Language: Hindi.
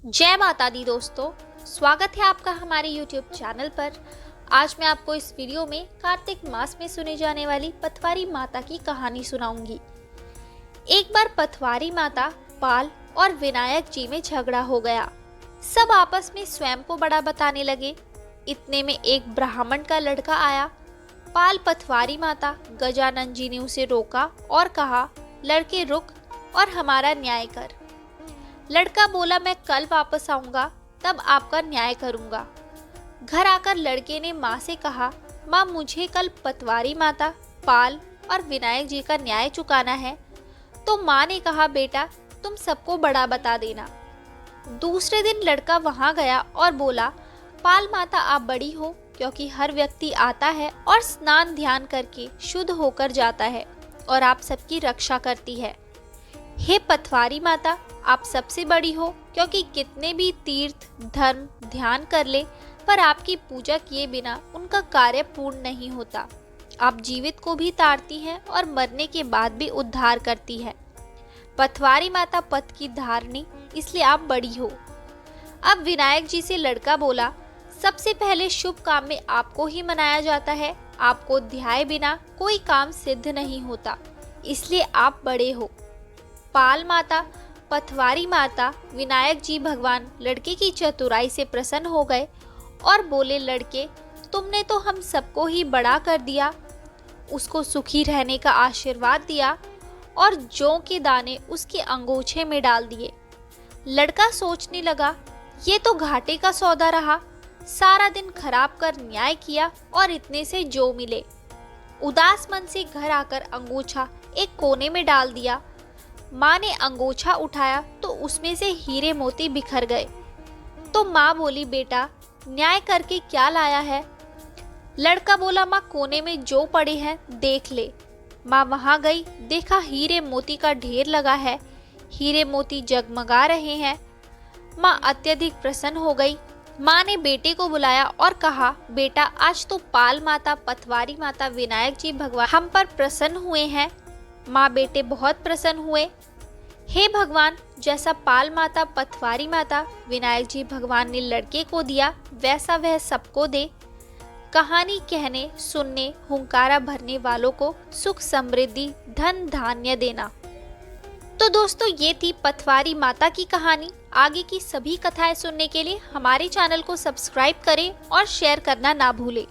जय माता दी दोस्तों, स्वागत है आपका हमारे YouTube चैनल पर। आज मैं आपको इस वीडियो में कार्तिक मास में सुने जाने वाली पथवारी माता की कहानी सुनाऊंगी। एक बार पथवारी माता, पाल और विनायक जी में झगड़ा हो गया। सब आपस में स्वयं को बड़ा बताने लगे। इतने में एक ब्राह्मण का लड़का आया। पाल पथवारी माता गजानन जी ने उसे रोका और कहा, लड़के रुक और हमारा न्याय कर। लड़का बोला, मैं कल वापस आऊंगा, तब आपका न्याय करूंगा। घर आकर लड़के ने माँ से कहा, माँ मुझे कल पटवारी माता, पाल और विनायक जी का न्याय चुकाना है। तो माँ ने कहा, बेटा तुम सबको बड़ा बता देना। दूसरे दिन लड़का वहां गया और बोला, पाल माता आप बड़ी हो, क्योंकि हर व्यक्ति आता है और स्नान ध्यान करके शुद्ध होकर जाता है और आप सबकी रक्षा करती है। हे पथवारी माता, आप सबसे बड़ी हो, क्योंकि कितने भी तीर्थ धर्म ध्यान कर ले पर आपकी पूजा किए बिना उनका कार्य पूर्ण नहीं होता। आप जीवित को भी तारती हैं और मरने के बाद भी उद्धार करती है। पथवारी माता पथ की धारणी, इसलिए आप बड़ी हो। अब विनायक जी से लड़का बोला, सबसे पहले शुभ काम में आपको ही मनाया जाता है। आपको ध्याए बिना कोई काम सिद्ध नहीं होता, इसलिए आप बड़े हो। पाल माता, पथवारी माता, विनायक जी भगवान लड़के की चतुराई से प्रसन्न हो गए और बोले, लड़के तुमने तो हम सबको ही बड़ा कर दिया। उसको सुखी रहने का आशीर्वाद दिया और जौ के दाने उसके अंगूछे में डाल दिए। लड़का सोचने लगा, ये तो घाटे का सौदा रहा। सारा दिन खराब कर न्याय किया और इतने से जौ मिले। उदास मन से घर आकर अंगूछा एक कोने में डाल दिया। माँ ने अंगोछा उठाया तो उसमें से हीरे मोती बिखर गए। तो माँ बोली, बेटा न्याय करके क्या लाया है? लड़का बोला, माँ कोने में जो पड़े हैं देख ले। माँ वहां गई, देखा हीरे मोती का ढेर लगा है। हीरे मोती जगमगा रहे हैं। माँ अत्यधिक प्रसन्न हो गई। माँ ने बेटे को बुलाया और कहा, बेटा आज तो पाल माता, पथवारी माता, विनायक जी भगवान हम पर प्रसन्न हुए हैं। माँ बेटे बहुत प्रसन्न हुए। हे भगवान, जैसा पाल माता, पथवारी माता, विनायक जी भगवान ने लड़के को दिया, वैसा वह सबको दे। कहानी कहने सुनने हुंकारा भरने वालों को सुख समृद्धि धन धान्य देना। तो दोस्तों, ये थी पथवारी माता की कहानी। आगे की सभी कथाएं सुनने के लिए हमारे चैनल को सब्सक्राइब करें और शेयर करना ना भूलें।